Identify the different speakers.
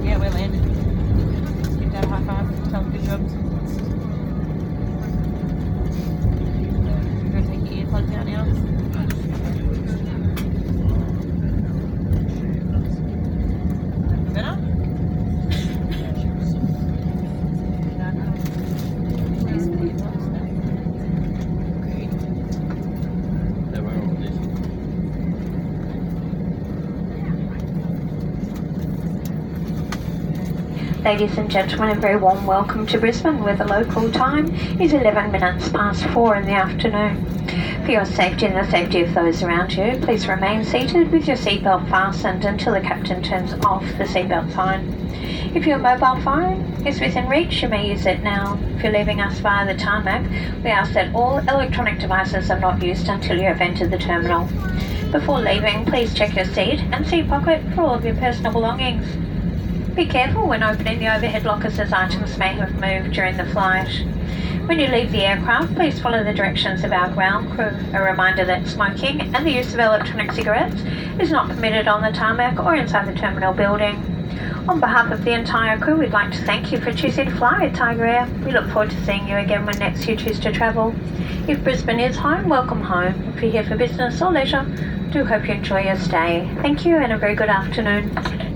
Speaker 1: Yeah, we're landing. Give Dad a high five. Tell him good job. You're going to take your earplugs out now. Better?
Speaker 2: Ladies and gentlemen, a very warm welcome to Brisbane, where the local time is 11 minutes past 4 in the afternoon. For your safety and the safety of those around you, please remain seated with your seatbelt fastened until the captain turns off the seatbelt sign. If your mobile phone is within reach, you may use it now. If you're leaving us via the tarmac, we ask that all electronic devices are not used until you have entered the terminal. Before leaving, please check your seat and seat pocket for all of your personal belongings. Be careful when opening the overhead lockers, as items may have moved during the flight. When you leave the aircraft, please follow the directions of our ground crew. A reminder that smoking and the use of electronic cigarettes is not permitted on the tarmac or inside the terminal building. On behalf of the entire crew, we'd like to thank you for choosing to fly at Tiger Air. We look forward to seeing you again when next you choose to travel. If Brisbane is home, welcome home. If you're here for business or leisure, do hope you enjoy your stay. Thank you and a very good afternoon.